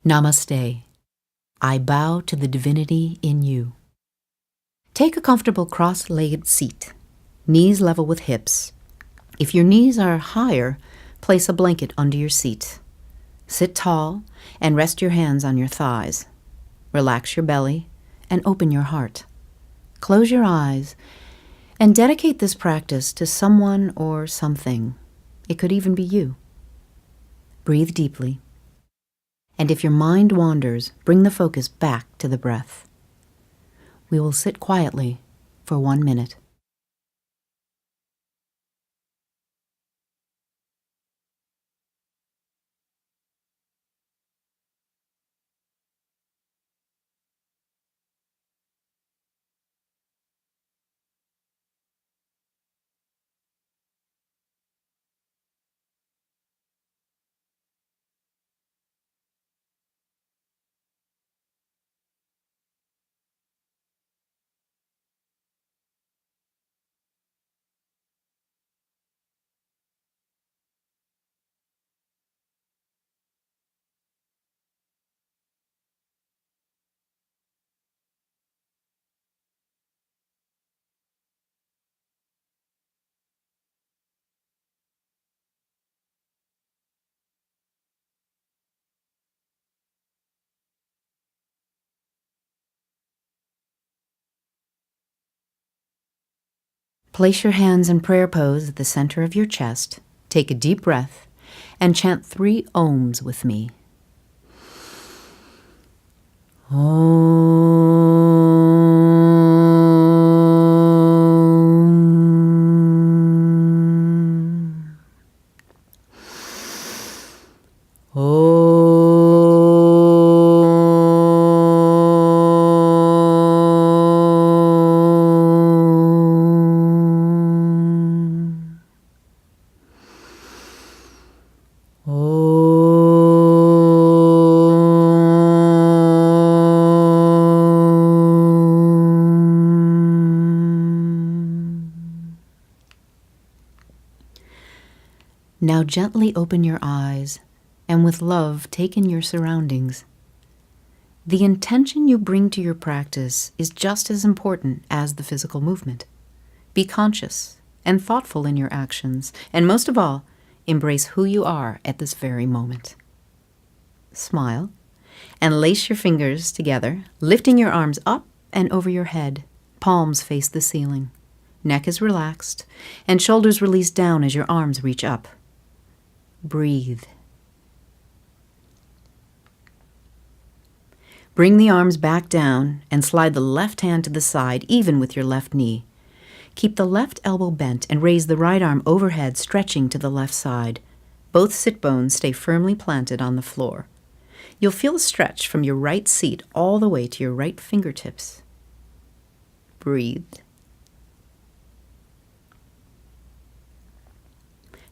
Namaste. I bow to the divinity in you. Take a comfortable cross-legged seat, knees level with hips. If your knees are higher, place a blanket under your seat. Sit tall and rest your hands on your thighs. Relax your belly and open your heart. Close your eyes and dedicate this practice to someone or something. It could even be you. Breathe deeply. And if your mind wanders, bring the focus back to the breath. We will sit quietly for 1 minute. Place your hands in prayer pose at the center of your chest. Take a deep breath and chant 3 ohms with me. Now gently open your eyes and with love take in your surroundings. The intention you bring to your practice is just as important as the physical movement. Be conscious and thoughtful in your actions, and most of all, embrace who you are at this very moment. Smile and lace your fingers together, lifting your arms up and over your head. Palms face the ceiling. Neck is relaxed and shoulders release down as your arms reach up. Breathe. Bring the arms back down and slide the left hand to the side, even with your left knee. Keep the left elbow bent and raise the right arm overhead, stretching to the left side. Both sit bones stay firmly planted on the floor. You'll feel a stretch from your right seat all the way to your right fingertips. Breathe.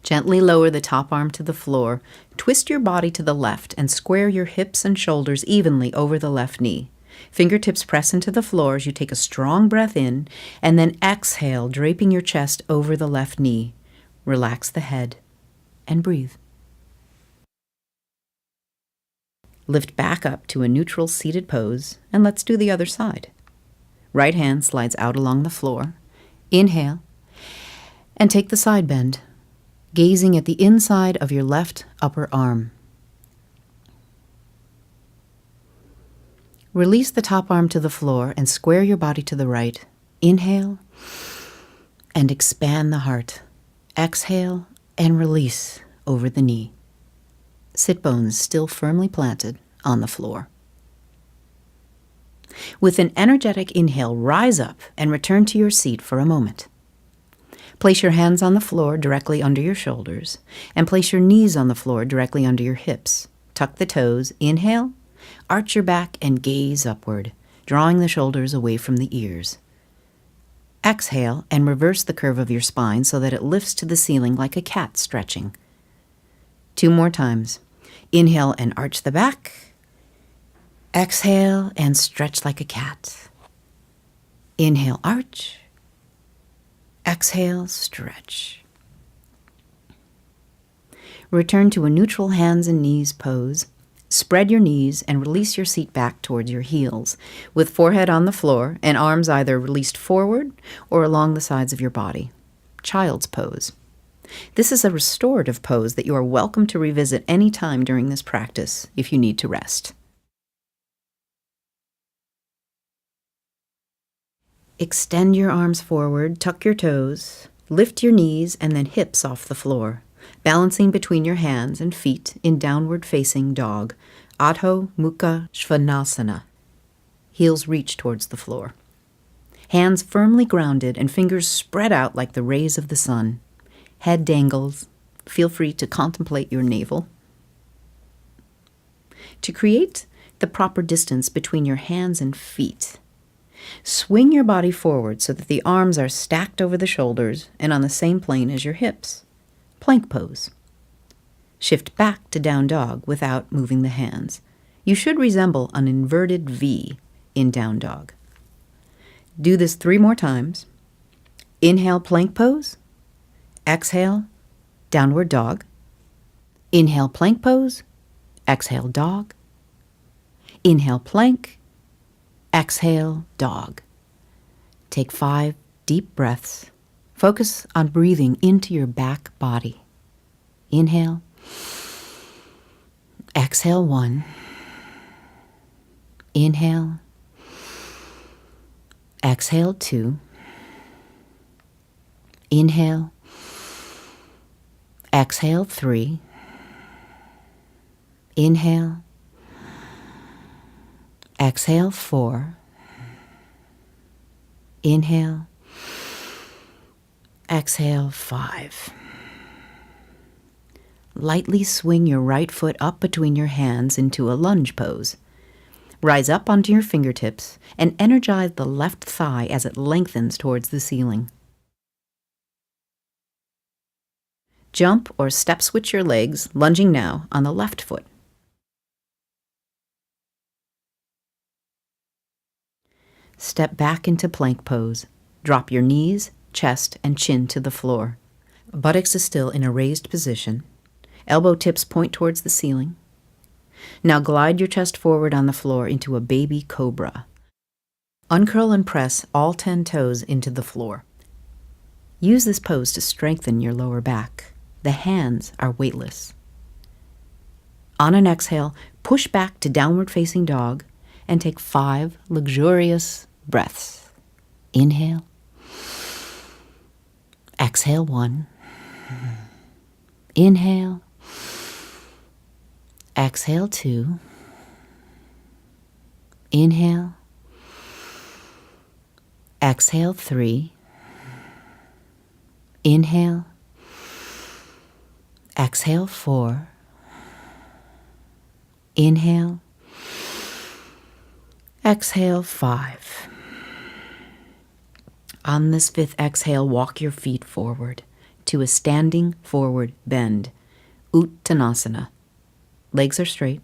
Gently lower the top arm to the floor, twist your body to the left, and square your hips and shoulders evenly over the left knee. Fingertips press into the floor as you take a strong breath in, and then exhale, draping your chest over the left knee. Relax the head, and breathe. Lift back up to a neutral seated pose, and let's do the other side. Right hand slides out along the floor. Inhale, and take the side bend, gazing at the inside of your left upper arm. Release the top arm to the floor and square your body to the right. Inhale and expand the heart. Exhale and release over the knee. Sit bones still firmly planted on the floor. With an energetic inhale, rise up and return to your seat for a moment. Place your hands on the floor directly under your shoulders, and place your knees on the floor directly under your hips. Tuck the toes. Inhale, arch your back and gaze upward, drawing the shoulders away from the ears. Exhale and reverse the curve of your spine so that it lifts to the ceiling like a cat stretching. 2 more times. Inhale and arch the back. Exhale and stretch like a cat. Inhale, arch. Exhale, stretch. Return to a neutral hands and knees pose. Spread your knees and release your seat back towards your heels, with forehead on the floor and arms either released forward or along the sides of your body. Child's pose. This is a restorative pose that you are welcome to revisit any time during this practice if you need to rest. Extend your arms forward, tuck your toes, lift your knees and then hips off the floor, balancing between your hands and feet in downward facing dog, Adho Mukha Svanasana. Heels reach towards the floor. Hands firmly grounded and fingers spread out like the rays of the sun. Head dangles. Feel free to contemplate your navel. To create the proper distance between your hands and feet, swing your body forward so that the arms are stacked over the shoulders and on the same plane as your hips. Plank pose. Shift back to down dog without moving the hands. You should resemble an inverted V in down dog. Do this 3 more times. Inhale, plank pose. Exhale, downward dog. Inhale, plank pose. Exhale, dog. Inhale, plank. Exhale, dog. Take 5 deep breaths. Focus on breathing into your back body. Inhale. Exhale 1. Inhale. Exhale 2. Inhale. Exhale 3. Inhale. Exhale 4. Inhale. Exhale 5. Lightly swing your right foot up between your hands into a lunge pose. Rise up onto your fingertips and energize the left thigh as it lengthens towards the ceiling. Jump or step switch your legs, lunging now on the left foot. Step back into plank pose. Drop your knees, chest, and chin to the floor. Buttocks is still in a raised position. Elbow tips point towards the ceiling. Now glide your chest forward on the floor into a baby cobra. Uncurl and press all 10 toes into the floor. Use this pose to strengthen your lower back. The hands are weightless. On an exhale, push back to downward facing dog and take 5 luxurious breaths. Inhale. Exhale 1. Inhale. Exhale 2. Inhale. Exhale 3. Inhale. Exhale 4. Inhale. Exhale 5. On this 5th exhale, walk your feet forward to a standing forward bend, Uttanasana. Legs are straight,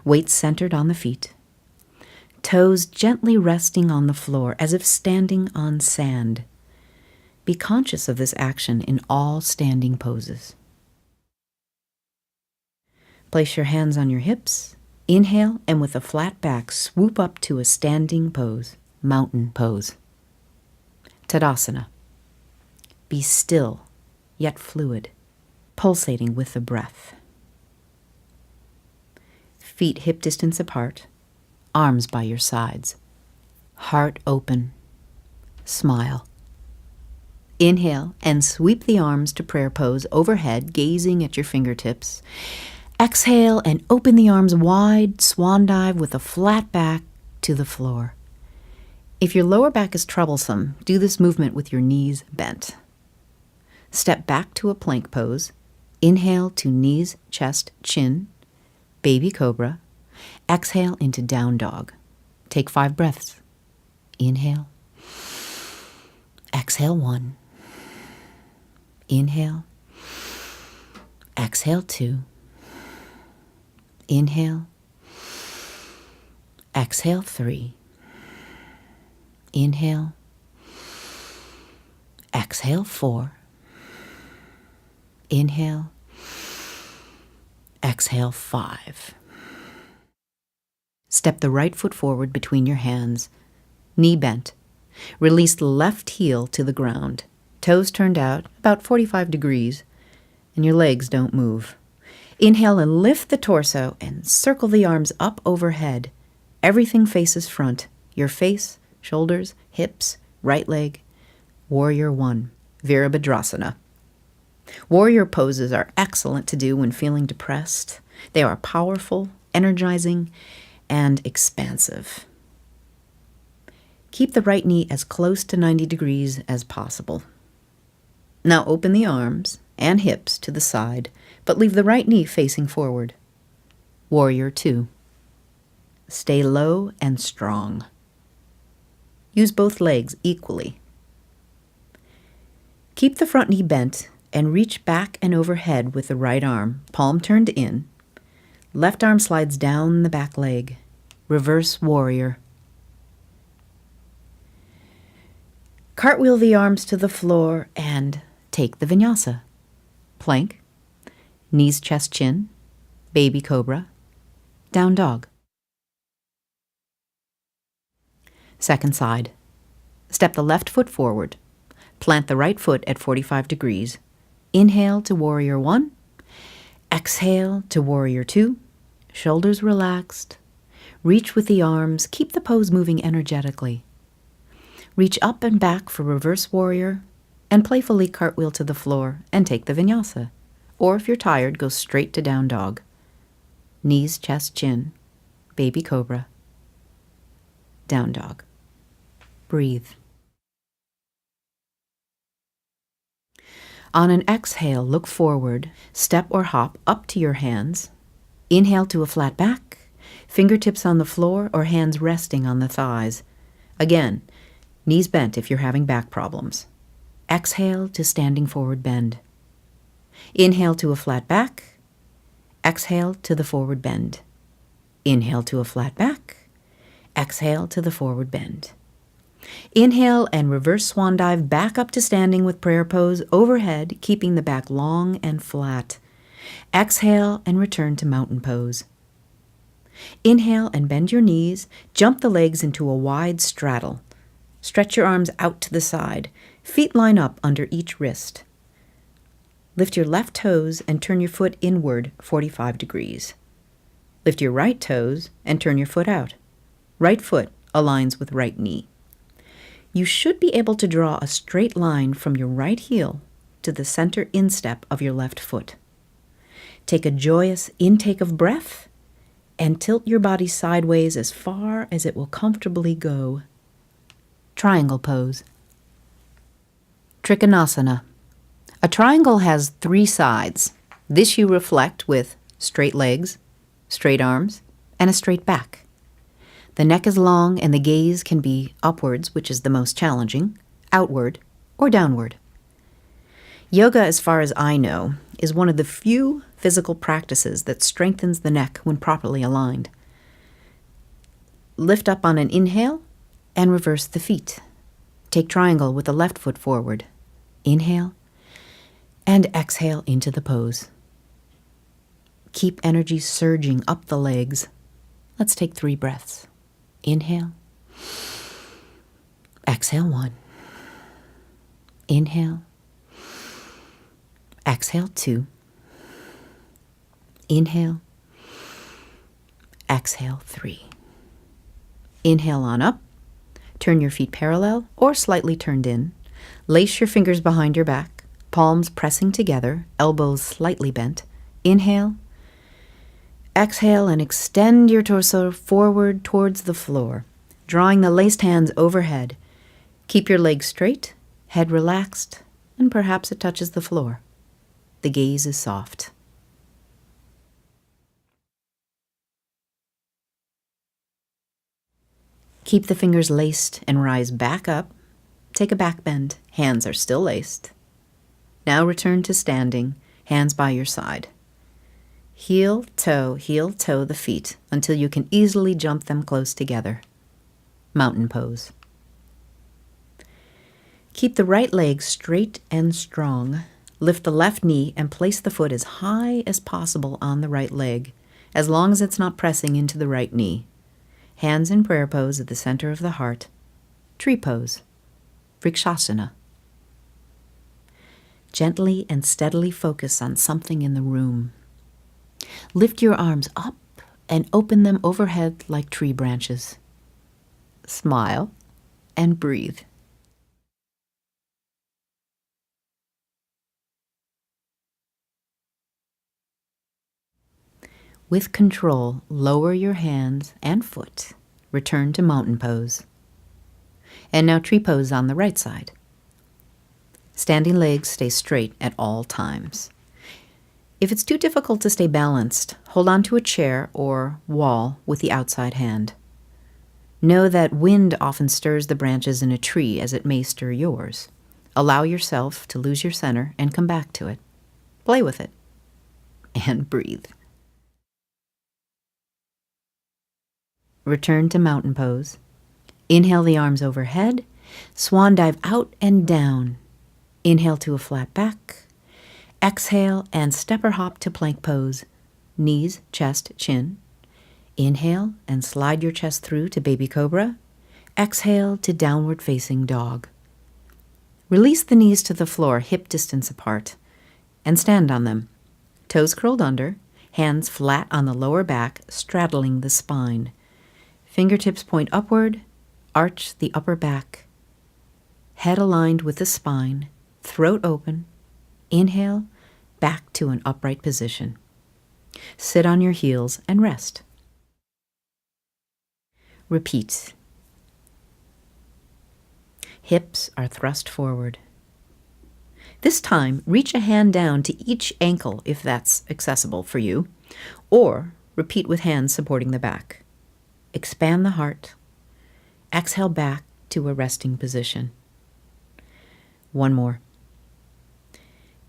weight centered on the feet, toes gently resting on the floor as if standing on sand. Be conscious of this action in all standing poses. Place your hands on your hips. Inhale, and with a flat back, swoop up to a standing pose, mountain pose. Tadasana. Be still, yet fluid, pulsating with the breath. Feet hip distance apart, arms by your sides. Heart open. Smile. Inhale and sweep the arms to prayer pose overhead, gazing at your fingertips. Exhale and open the arms wide, swan dive with a flat back to the floor. If your lower back is troublesome, do this movement with your knees bent. Step back to a plank pose. Inhale to knees, chest, chin, baby cobra. Exhale into down dog. Take 5 breaths. Inhale. Exhale 1. Inhale. Exhale 2. Inhale. Exhale 3. Inhale. Exhale 4. Inhale. Exhale 5. Step the right foot forward between your hands, knee bent. Release the left heel to the ground, toes turned out about 45 degrees, and your legs don't move. Inhale and lift the torso and circle the arms up overhead. Everything faces front, your face, shoulders, hips, right leg. Warrior 1, Virabhadrasana. Warrior poses are excellent to do when feeling depressed. They are powerful, energizing, and expansive. Keep the right knee as close to 90 degrees as possible. Now open the arms and hips to the side, but leave the right knee facing forward. Warrior 2. Stay low and strong. Use both legs equally. Keep the front knee bent and reach back and overhead with the right arm, palm turned in. Left arm slides down the back leg. Reverse warrior. Cartwheel the arms to the floor and take the vinyasa. Plank, knees, chest, chin, baby cobra, down dog. Second side. Step the left foot forward. Plant the right foot at 45 degrees. Inhale to warrior 1. Exhale to warrior 2. Shoulders relaxed. Reach with the arms. Keep the pose moving energetically. Reach up and back for reverse warrior and playfully cartwheel to the floor and take the vinyasa. Or if you're tired, go straight to down dog. Knees, chest, chin, baby cobra, down dog. Breathe. On an exhale, look forward, step or hop up to your hands. Inhale to a flat back, fingertips on the floor or hands resting on the thighs. Again, knees bent if you're having back problems. Exhale to standing forward bend. Inhale to a flat back. Exhale to the forward bend. Inhale to a flat back. Exhale to the forward bend. Inhale and reverse swan dive back up to standing with prayer pose overhead, keeping the back long and flat. Exhale and return to mountain pose. Inhale and bend your knees, jump the legs into a wide straddle. Stretch your arms out to the side. Feet line up under each wrist. Lift your left toes and turn your foot inward 45 degrees. Lift your right toes and turn your foot out. Right foot aligns with right knee. You should be able to draw a straight line from your right heel to the center instep of your left foot. Take a joyous intake of breath and tilt your body sideways as far as it will comfortably go. Triangle pose. Trikonasana. A triangle has 3 sides. This you reflect with straight legs, straight arms, and a straight back. The neck is long and the gaze can be upwards, which is the most challenging, outward, or downward. Yoga, as far as I know, is one of the few physical practices that strengthens the neck when properly aligned. Lift up on an inhale and reverse the feet. Take triangle with the left foot forward. Inhale and exhale into the pose. Keep energy surging up the legs. Let's take 3 breaths. Inhale. Exhale 1. Inhale. Exhale 2. Inhale. Exhale 3. Inhale on up. Turn your feet parallel or slightly turned in. Lace your fingers behind your back, palms pressing together, elbows slightly bent. Inhale. Exhale and extend your torso forward towards the floor, drawing the laced hands overhead. Keep your legs straight, head relaxed, and perhaps it touches the floor. The gaze is soft. Keep the fingers laced and rise back up. Take a back bend. Hands are still laced. Now return to standing, hands by your side. Heel, toe the feet until you can easily jump them close together. Mountain pose. Keep the right leg straight and strong. Lift the left knee and place the foot as high as possible on the right leg, as long as it's not pressing into the right knee. Hands in prayer pose at the center of the heart. Tree pose. Vrikshasana. Gently and steadily focus on something in the room. Lift your arms up and open them overhead like tree branches. Smile and breathe. With control, lower your hands and foot. Return to mountain pose. And now tree pose on the right side. Standing legs stay straight at all times. If it's too difficult to stay balanced, hold on to a chair or wall with the outside hand. Know that wind often stirs the branches in a tree as it may stir yours. Allow yourself to lose your center and come back to it. Play with it. And breathe. Return to mountain pose. Inhale the arms overhead. Swan dive out and down. Inhale to a flat back. Exhale and stepper hop to plank pose. Knees, chest, chin. Inhale and slide your chest through to baby cobra. Exhale to downward facing dog. Release the knees to the floor, hip distance apart, and stand on them. Toes curled under, hands flat on the lower back, straddling the spine. Fingertips point upward, arch the upper back. Head aligned with the spine, throat open. Inhale, back to an upright position. Sit on your heels and rest. Repeat. Hips are thrust forward. This time, reach a hand down to each ankle if that's accessible for you, or repeat with hands supporting the back. Expand the heart. Exhale back to a resting position. One more.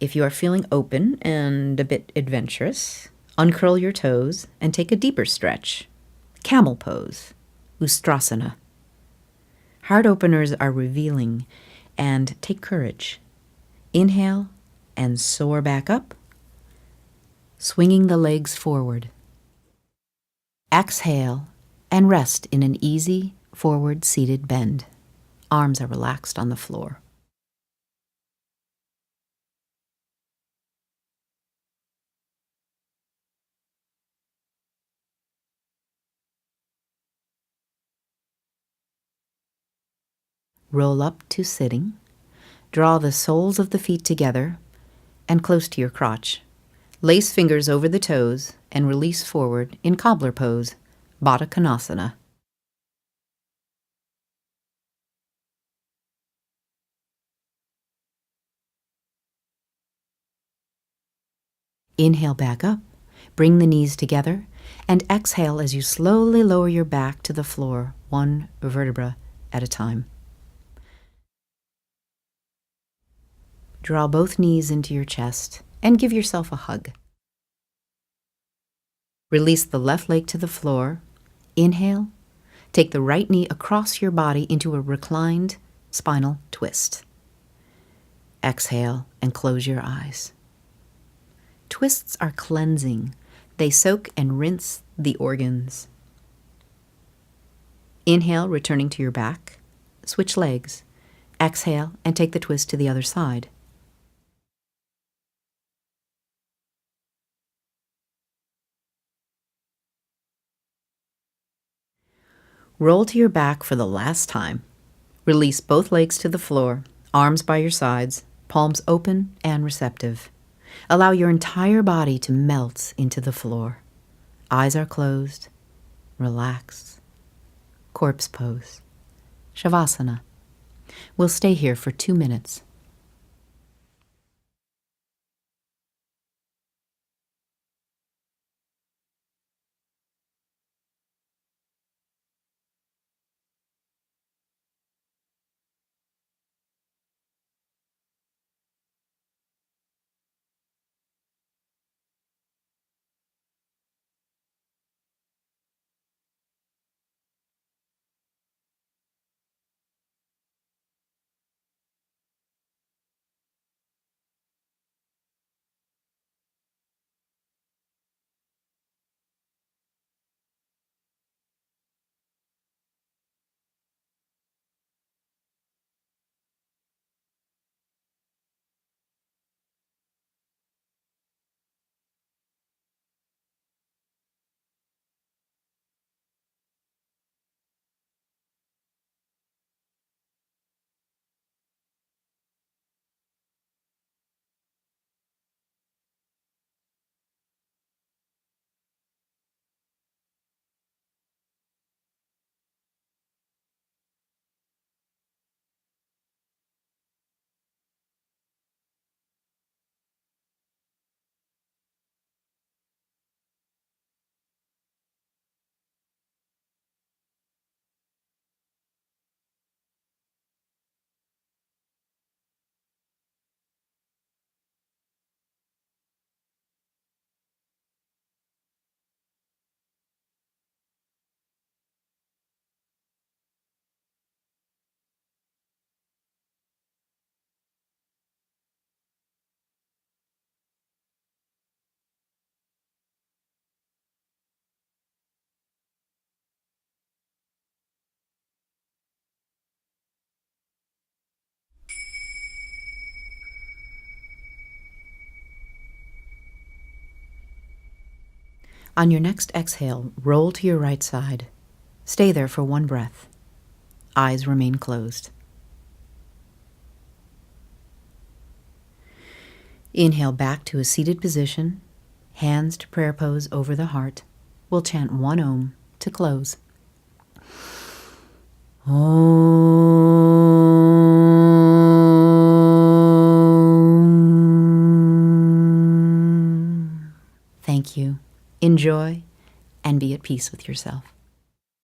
If you are feeling open and a bit adventurous, uncurl your toes and take a deeper stretch. Camel pose, Ustrasana. Heart openers are revealing, and take courage. Inhale and soar back up, swinging the legs forward. Exhale and rest in an easy forward seated bend. Arms are relaxed on the floor. Roll up to sitting. Draw the soles of the feet together and close to your crotch. Lace fingers over the toes and release forward in cobbler pose, Baddha Konasana. Inhale back up, bring the knees together, and exhale as you slowly lower your back to the floor, one vertebra at a time. Draw both knees into your chest and give yourself a hug. Release the left leg to the floor. Inhale. Take the right knee across your body into a reclined spinal twist. Exhale and close your eyes. Twists are cleansing. They soak and rinse the organs. Inhale, returning to your back. Switch legs. Exhale and take the twist to the other side. Roll to your back for the last time. Release both legs to the floor, arms by your sides, palms open and receptive. Allow your entire body to melt into the floor. Eyes are closed. Relax. Corpse pose. Shavasana. We'll stay here for 2 minutes. On your next exhale, roll to your right side. Stay there for one breath. Eyes remain closed. Inhale back to a seated position, hands to prayer pose over the heart. We'll chant one Om to close. Om. Thank you. Enjoy and be at peace with yourself.